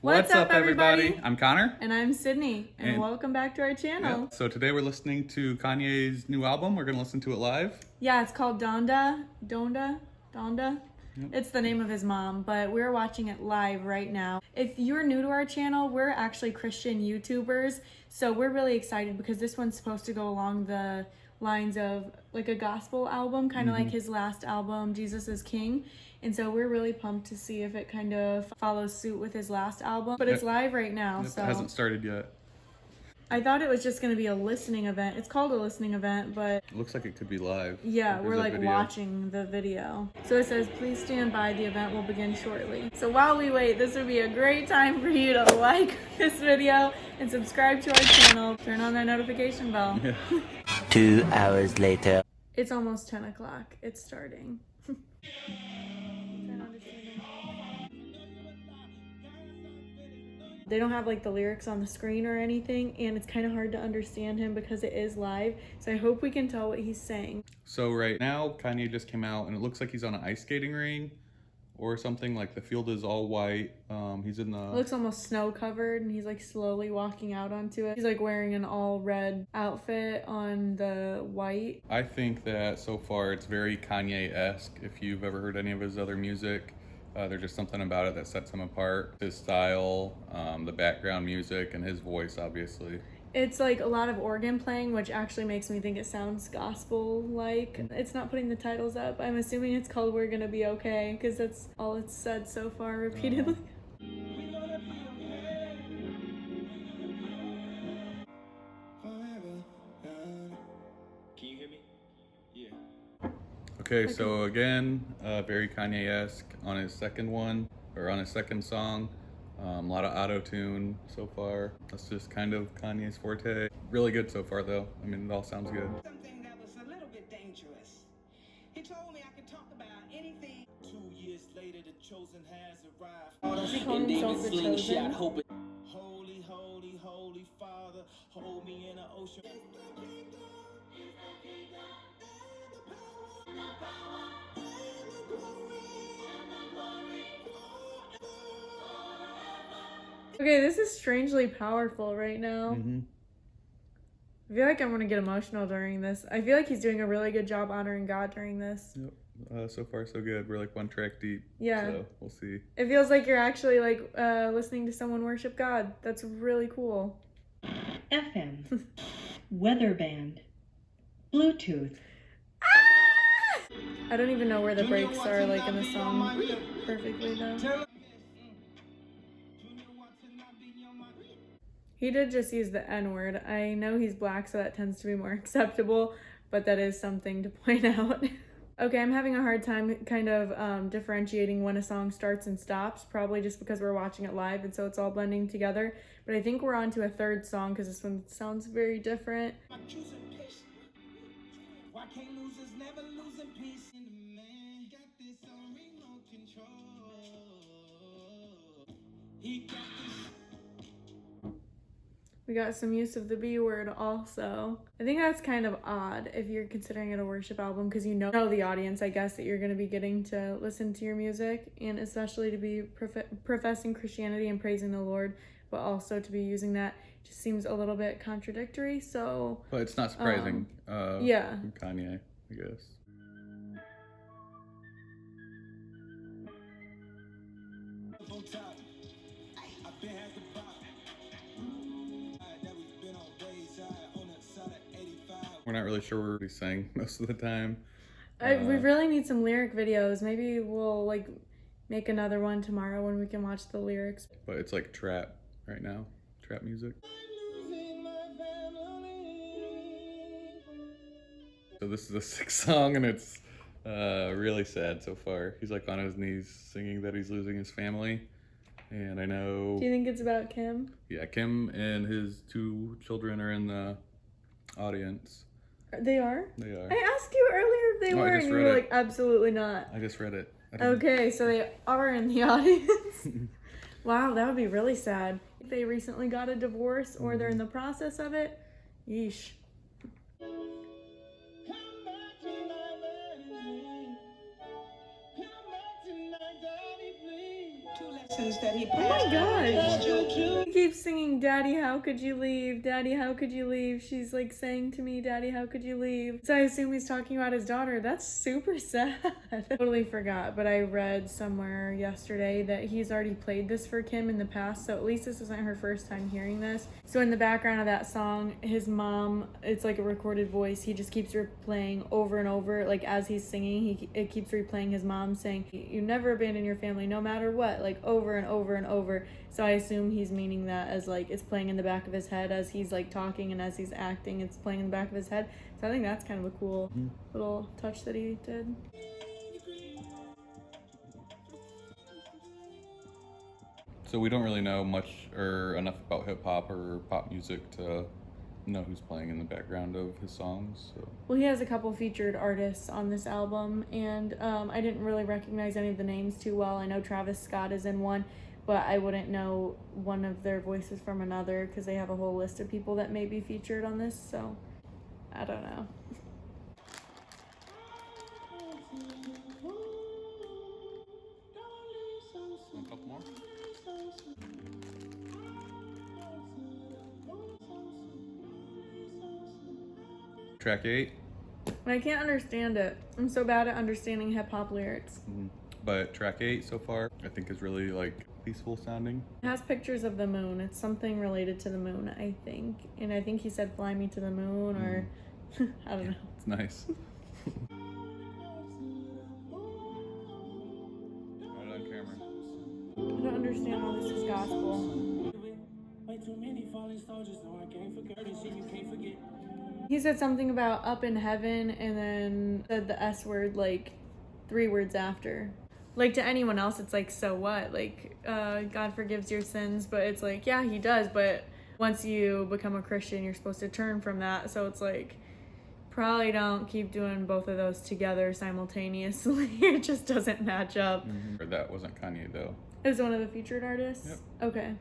What's up, everybody? I'm Connor. And I'm Sydney, and welcome back to our channel. So today we're listening to Kanye's new album. We're going to listen to it live. Yeah, it's called Donda. Yep. It's the name of his mom, but we're watching it live right now. If you're new to our channel, we're actually Christian YouTubers, so we're really excited because this one's supposed to go along the lines of like a gospel album, kind of like his last album, Jesus is King. And so we're really pumped to see if it kind of follows suit with his last album. But it's live right now, so. It hasn't started yet. I thought it was just going to be a listening event. It's called a listening event, but... It looks like it could be live. Yeah, we're like watching the video. So it says, please stand by, the event will begin shortly. So while we wait, this would be a great time for you to like this video and subscribe to our channel. Turn on that notification bell. Yeah. 2 hours later. It's almost 10 o'clock. It's starting. They don't have like the lyrics on the screen or anything, and it's kind of hard to understand him because it is live. So I hope we can tell what he's saying. So right now, Kanye just came out and it looks like he's on an ice skating ring or something. Like the field is all white. He's in the... It looks almost snow covered, and he's like slowly walking out onto it. He's like wearing an all red outfit on the white. I think that so far it's very Kanye-esque. If you've ever heard any of his other music, there's just something about it that sets him apart. His style, the background music, and his voice, obviously. It's like a lot of organ playing, which actually makes me think it sounds gospel-like. It's not putting the titles up. I'm assuming it's called We're Gonna Be Okay, because that's all it's said so far repeatedly. Okay, so again, very Kanye-esque on his second one, or on his second song. A lot of auto-tune so far. That's just kind of Kanye's forte. Really good so far though. I mean, it all sounds good. Something that was a little bit dangerous. He told me I could talk about anything. 2 years later, the chosen has arrived. Does he call himself the chosen? Holy, holy, holy Father, hold me in an ocean. Okay, this is strangely powerful right now. I feel like I'm gonna get emotional during this. I feel like he's doing a really good job honoring God during this. Yep. So far so good. We're like one track deep. Yeah. So we'll see. It feels like you're actually like listening to someone worship God. That's really cool. FM, weather band, Bluetooth. I don't even know where the breaks are like in the song perfectly though. He did just use the N-word. I know he's black, so that tends to be more acceptable, but that is something to point out. Okay, I'm having a hard time kind of differentiating when a song starts and stops, probably just because we're watching it live, and so it's all blending together. But I think we're on to a third song, because this one sounds very different. Why can't losers never lose in peace? And the man got this on remote control. He got this. We got some use of the B word also. I think that's kind of odd if you're considering it a worship album, because you know the audience, I guess, that you're going to be getting to listen to your music, and especially to be professing Christianity and praising the Lord, but also to be using that just seems a little bit contradictory, so... But it's not surprising. Yeah. From Kanye, I guess. We're not really sure what he's saying most of the time. We really need some lyric videos. Maybe we'll like make another one tomorrow when we can watch the lyrics. But it's like trap right now. Trap music. So this is the 6th song, and it's really sad so far. He's like on his knees singing that he's losing his family. And I know... Do you think it's about Kim? Yeah, Kim and his 2 children are in the audience. They are? They are. I asked you earlier if they were, and you were like, absolutely not. I just read it. Okay, so they are in the audience. Wow, that would be really sad. If they recently got a divorce or they're in the process of it, yeesh. sentence that he Oh my passed. gosh. He keeps singing, Daddy, how could you leave? Daddy, how could you leave? She's like saying to me, Daddy, how could you leave? So I assume he's talking about his daughter. That's super sad. Totally forgot, but I read somewhere yesterday that he's already played this for Kim in the past, so at least this isn't her first time hearing this. So in the background of that song, his mom, it's like a recorded voice, he just keeps replaying over and over, like as he's singing, it keeps replaying his mom saying, you never abandon your family no matter what, like over and over and over. So I assume he's meaning that as like it's playing in the back of his head as he's like talking, and as he's acting it's playing in the back of his head. So I think that's kind of a cool little touch that he did. So we don't really know much or enough about hip hop or pop music to know who's playing in the background of his songs. So. Well, he has a couple featured artists on this album, and I didn't really recognize any of the names too well. I know Travis Scott is in one, but I wouldn't know one of their voices from another because they have a whole list of people that may be featured on this, so I don't know. A couple more? Track 8. I can't understand it. I'm so bad at understanding hip-hop lyrics. But track 8 so far, I think is really like peaceful sounding. It has pictures of the moon. It's something related to the moon, I think. And I think he said fly me to the moon, or I don't know. It's nice. Right on camera. I don't understand how this is gospel. Way too many falling soldiers, so I can't forget this shit you can't forget. He said something about up in heaven and then said the S word like 3 words after. Like to anyone else, it's like, so what? Like, God forgives your sins, but it's like, yeah, he does. But once you become a Christian, you're supposed to turn from that. So it's like, probably don't keep doing both of those together simultaneously. It just doesn't match up. Or that wasn't Kanye though. It was one of the featured artists? Yep. Okay.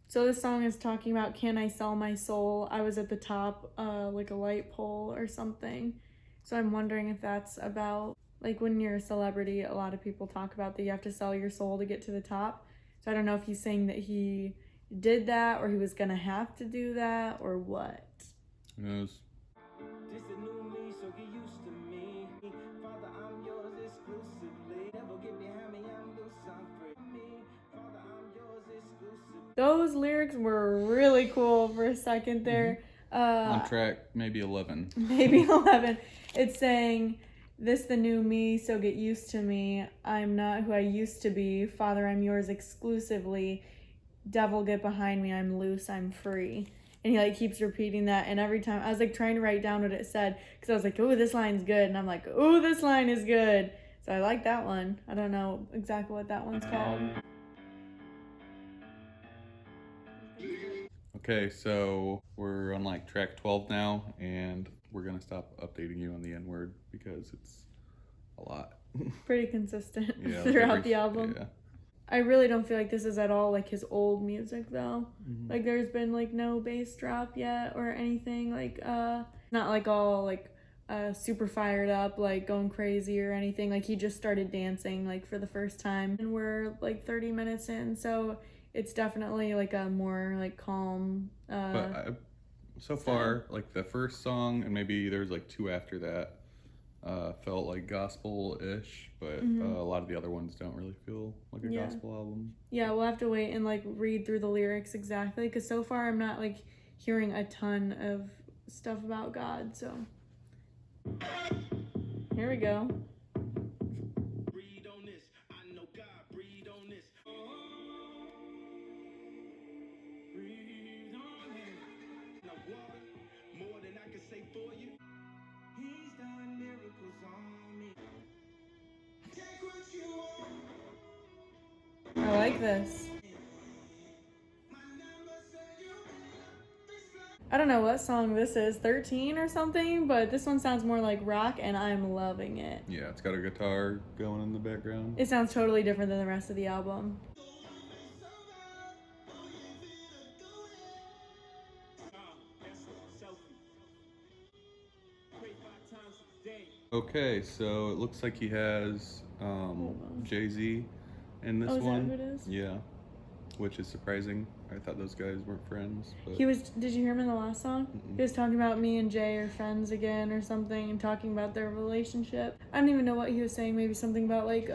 So this song is talking about, can I sell my soul? I was at the top, like a light pole or something. So I'm wondering if that's about, like when you're a celebrity, a lot of people talk about that you have to sell your soul to get to the top. So I don't know if he's saying that he did that or he was gonna have to do that or what. Who knows? This a new me, so get used to me. Father, I'm yours exclusively. Never get behind me, I'm loose, I'm free. Father, I'm yours exclusively. Those lyrics were really cool for a second there. On track maybe 11. Maybe 11. It's saying, this the new me, so get used to me. I'm not who I used to be. Father, I'm yours exclusively. Devil, get behind me. I'm loose, I'm free. And he like keeps repeating that, and every time I was like trying to write down what it said because I was like, oh, this line's good, and I'm like, oh, this line is good. So I like that one. I don't know exactly what that one's called. Okay, so we're on like track 12 now, and we're gonna stop updating you on the N-word because it's a lot. Pretty consistent Yeah, throughout the album. Yeah. I really don't feel like this is at all like his old music though. Like there's been like no bass drop yet or anything, like not like all like super fired up, like going crazy or anything. Like he just started dancing like for the first time, and we're like 30 minutes in, so it's definitely like a more like calm But so far, like the first song and maybe there's like 2 after that felt like gospel-ish, but a lot of the other ones don't really feel like a gospel album. Yeah, we'll have to wait and like read through the lyrics exactly, because so far I'm not like hearing a ton of stuff about God. So here we go. Breathe on this. I know God, breathe on this. Breathe on it. Now what? More than I can say for you. He's done miracles on me. Take what you want. I like this. My number said you I don't know what song this is, 13 or something, but this one sounds more like rock and I'm loving it. Yeah, it's got a guitar going in the background. It sounds totally different than the rest of the album. Okay, so it looks like he has on. Jay-Z in this Oh, is that one. who it is? Yeah, which is surprising. I thought those guys weren't friends. But He was. Did you hear him in the last song? Mm-mm. He was talking about me and Jay are friends again or something, and talking about their relationship. I don't even know what he was saying. Maybe something about like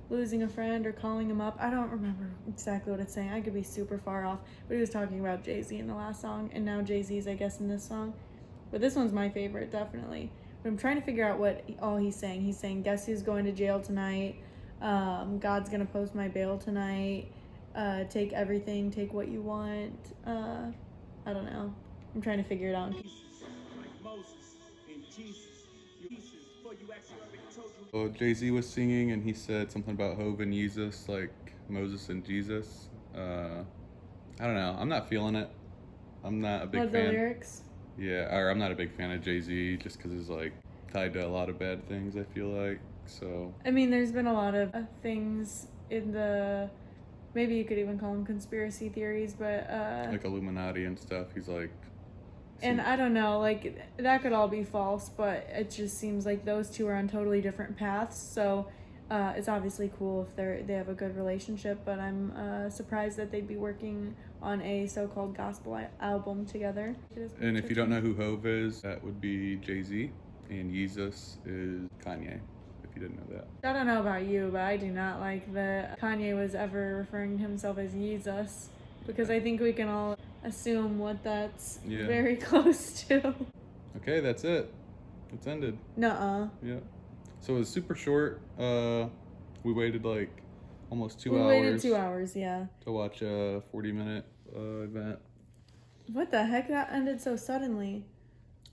losing a friend or calling him up. I don't remember exactly what it's saying. I could be super far off. But he was talking about Jay-Z in the last song, and now Jay-Z's, I guess, in this song. But this one's my favorite, definitely. But I'm trying to figure out what all he's saying. He's saying, guess who's going to jail tonight? God's gonna post my bail tonight. Take everything, take what you want. I don't know. I'm trying to figure it out. Like Moses and Jesus. Your pieces, before you actually already told you. well, Jay-Z was singing, and he said something about Hov and Jesus, like Moses and Jesus. I don't know. I'm not feeling it. I'm not a big What the fan. lyrics? Yeah, or I'm not a big fan of Jay-Z just because it's like tied to a lot of bad things, I feel like. So, I mean, there's been a lot of things in the. Maybe you could even call them conspiracy theories, but like Illuminati and stuff, he's like. and I don't know, like that could all be false, but it just seems like those two are on totally different paths. So it's obviously cool if they have a good relationship, but I'm surprised that they'd be working on a so-called gospel album together. And if you don't know who Hov is, that would be Jay-Z, and Jesus is Kanye. If you didn't know that. I don't know about you, but I do not like that Kanye was ever referring to himself as Jesus, because I think we can all assume what that's Yeah. very close to. Okay, that's it. It's ended. Nuh-uh. Yeah. So it was super short. We waited like almost 2 We hours. waited 2 hours, yeah. To watch a 40-minute event. What the heck? That ended so suddenly.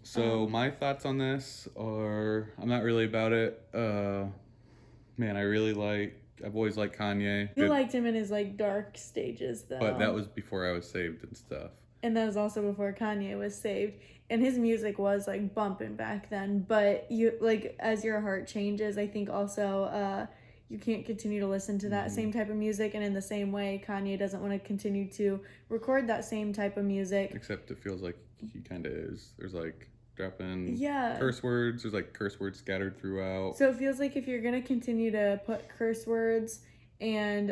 So my thoughts on this are, I'm not really about it. Man, I've always liked Kanye. You Good- liked him in his like dark stages though. But that was before I was saved and stuff. And that was also before Kanye was saved. And his music was like bumping back then. But you like as your heart changes, I think also you can't continue to listen to that same type of music, and in the same way Kanye doesn't want to continue to record that same type of music. Except it feels like he kind of is. There's like dropping Yeah. curse words. There's like curse words scattered throughout. So it feels like if you're gonna continue to put curse words and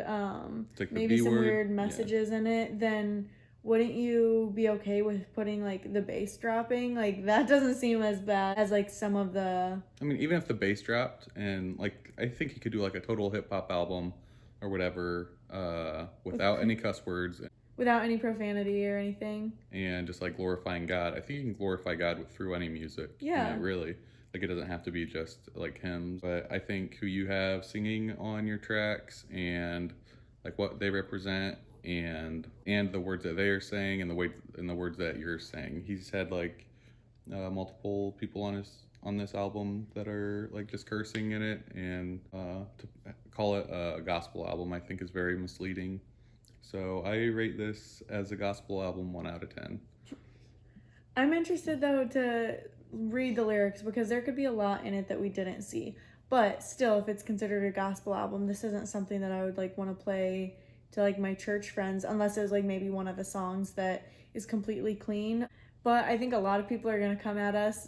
Like the maybe B some word, weird yeah. messages in it, then wouldn't you be okay with putting like the bass dropping? Like that doesn't seem as bad as like some of the. I mean, even if the bass dropped, and like I think he could do like a total hip hop album or whatever, without any cuss words Without any profanity or anything. and just like glorifying God. I think you can glorify God through any music. Yeah. Really. Like it doesn't have to be just like hymns, but I think who you have singing on your tracks and like what they represent and the words that they are saying and the words that you're saying. He's had like multiple people on this album that are like just cursing in it, and to call it a gospel album I think is very misleading. So I rate this as a gospel album 1 out of 10. I'm interested though to read the lyrics because there could be a lot in it that we didn't see. But still, if it's considered a gospel album, this isn't something that I would like want to play to like my church friends unless it was like maybe one of the songs that is completely clean. But I think a lot of people are going to come at us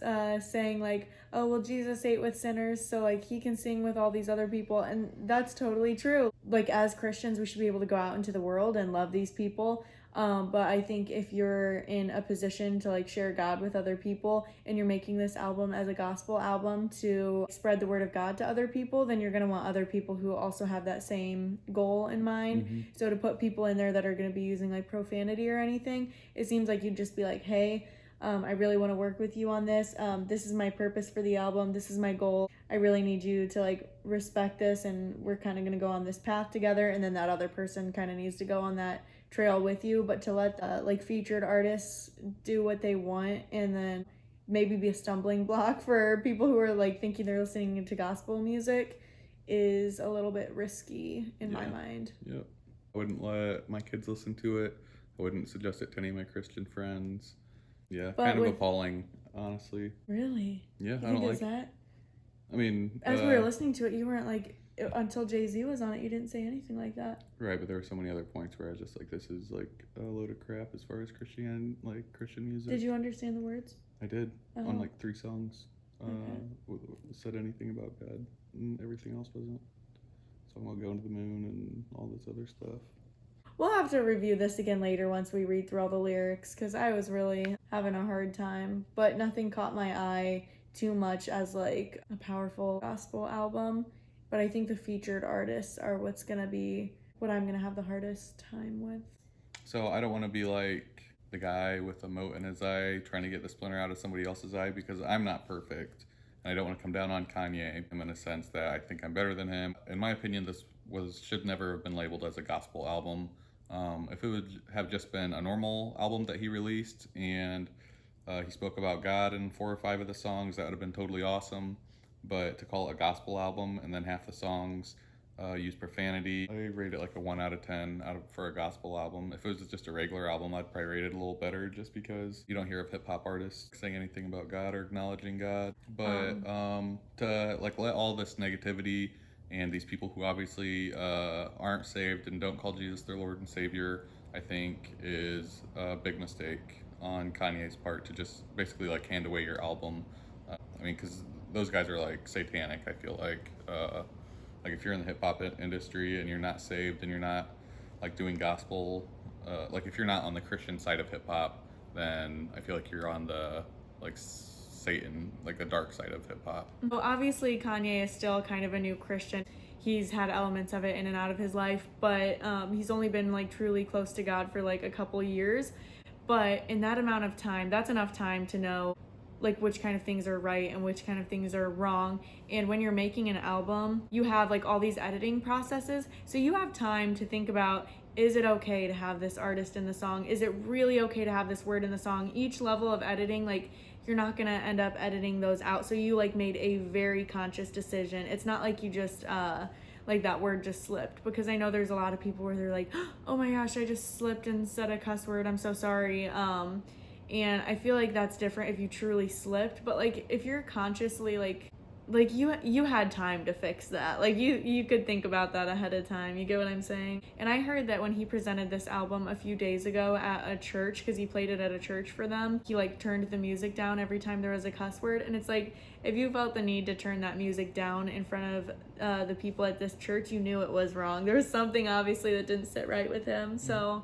saying like, oh, well, Jesus ate with sinners, so like he can sing with all these other people. And that's totally true. Like as Christians, we should be able to go out into the world and love these people. But I think if you're in a position to like share God with other people and you're making this album as a gospel album to spread the word of God to other people, then you're going to want other people who also have that same goal in mind. So to put people in there that are going to be using like profanity or anything, it seems like you'd just be like, hey, I really want to work with you on this. This is my purpose for the album. This is my goal. I really need you to like respect this, and we're kind of going to go on this path together. And then that other person kind of needs to go on that trail with you, but to let like featured artists do what they want and then maybe be a stumbling block for people who are like thinking they're listening to gospel music is a little bit risky in my mind. Yep. I wouldn't let my kids listen to it. I wouldn't suggest it to any of my Christian friends. Yeah, But kind of with- appalling, honestly. Really? Yeah, You I think don't it like. was that? I mean, As we were listening to it, you weren't like until Jay-Z was on it, you didn't say anything like that. right, but there were so many other points where I was just like, this is like a load of crap as far as Christian music. Did you understand the words? I did Oh. on like 3 songs. said anything about God, and everything else wasn't. Talking about going to the moon and all this other stuff. We'll have to review this again later once we read through all the lyrics, because I was really having a hard time, but nothing caught my eye too much as like a powerful gospel album. But I think the featured artists are what's gonna be what I'm gonna have the hardest time with. So I don't want to be like the guy with a mote in his eye trying to get the splinter out of somebody else's eye, because I'm not perfect. And I don't want to come down on Kanye. I'm in a sense that I think I'm better than him. In my opinion, this should never have been labeled as a gospel album. If it would have just been a normal album that he released and he spoke about God in 4 or 5 of the songs, that would have been totally awesome. But to call it a gospel album and then half the songs use profanity, I rate it like a 1 out of 10 for a gospel album. If it was just a regular album, I'd probably rate it a little better, just because you don't hear of hip-hop artists saying anything about God or acknowledging God. But to like let all this negativity and these people who obviously aren't saved and don't call Jesus their Lord and Savior, I think is a big mistake on Kanye's part, to just basically like hand away your album. I mean, because those guys are like satanic, I feel like if you're in the hip-hop industry and you're not saved and you're not like doing gospel, like if you're not on the Christian side of hip-hop, then I feel like you're on the like Satan, like the dark side of hip-hop. Well, obviously Kanye is still kind of a new Christian. He's had elements of it in and out of his life, but he's only been like truly close to God for like a couple years. But in that amount of time, that's enough time to know like which kind of things are right and which kind of things are wrong. And when you're making an album, you have like all these editing processes, so you have time to think about, is it okay to have this artist in the song? Is it really okay to have this word in the song? Each level of editing, like you're not gonna end up editing those out, so you like made a very conscious decision. It's not like you just like that word just slipped, because I know there's a lot of people where they're like, oh my gosh, I just slipped and said a cuss word, I'm so sorry. And I feel like that's different if you truly slipped, but like if you're consciously like you had time to fix that. Like you could think about that ahead of time. You get what I'm saying? And I heard that when he presented this album a few days ago at a church, because he played it at a church for them, he like turned the music down every time there was a cuss word. And it's like, if you felt the need to turn that music down in front of the people at this church, you knew it was wrong. There was something obviously that didn't sit right with him. So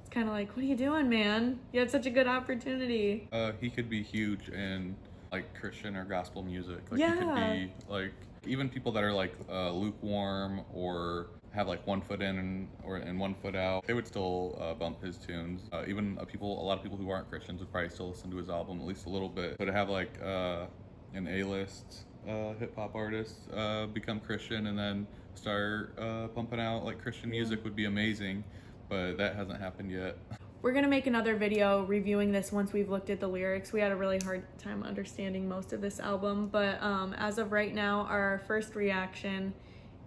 it's kind of like, what are you doing, man? You had such a good opportunity. He could be huge in like Christian or gospel music. Like Yeah. he could be like, even people that are like lukewarm or have like 1 foot in and 1 foot out, they would still bump his tunes. Even a lot of people who aren't Christians would probably still listen to his album at least a little bit. So to have like an A-list hip-hop artist become Christian and then start pumping out like Christian music would be amazing, but that hasn't happened yet. We're gonna make another video reviewing this once we've looked at the lyrics. We had a really hard time understanding most of this album, but as of right now, our first reaction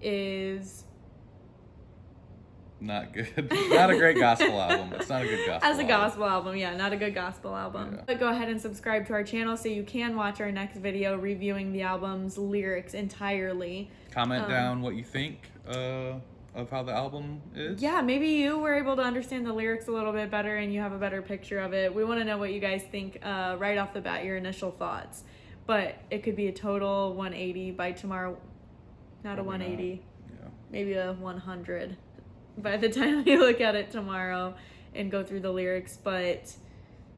is Not good. Not a great gospel album. It's not a good gospel as a album. gospel album, yeah, not a good gospel album. Yeah. But go ahead and subscribe to our channel so you can watch our next video reviewing the album's lyrics entirely. Comment down what you think of how the album is. Yeah, maybe you were able to understand the lyrics a little bit better and you have a better picture of it. We want to know what you guys think right off the bat, your initial thoughts. But it could be a total 180 by tomorrow. Not a Probably 180, Yeah. maybe a 100 by the time we look at it tomorrow and go through the lyrics. But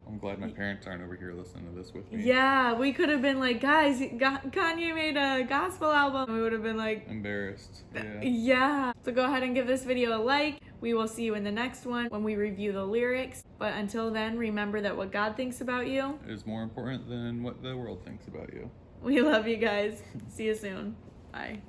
I'm glad my parents aren't over here listening to this with me. yeah, we could have been like, guys, Kanye made a gospel album. We would have been like, Embarrassed. Yeah. yeah. So go ahead and give this video a like. We will see you in the next one when we review the lyrics. But until then, remember that what God thinks about you Is more important than what the world thinks about you. We love you guys. See you soon. Bye.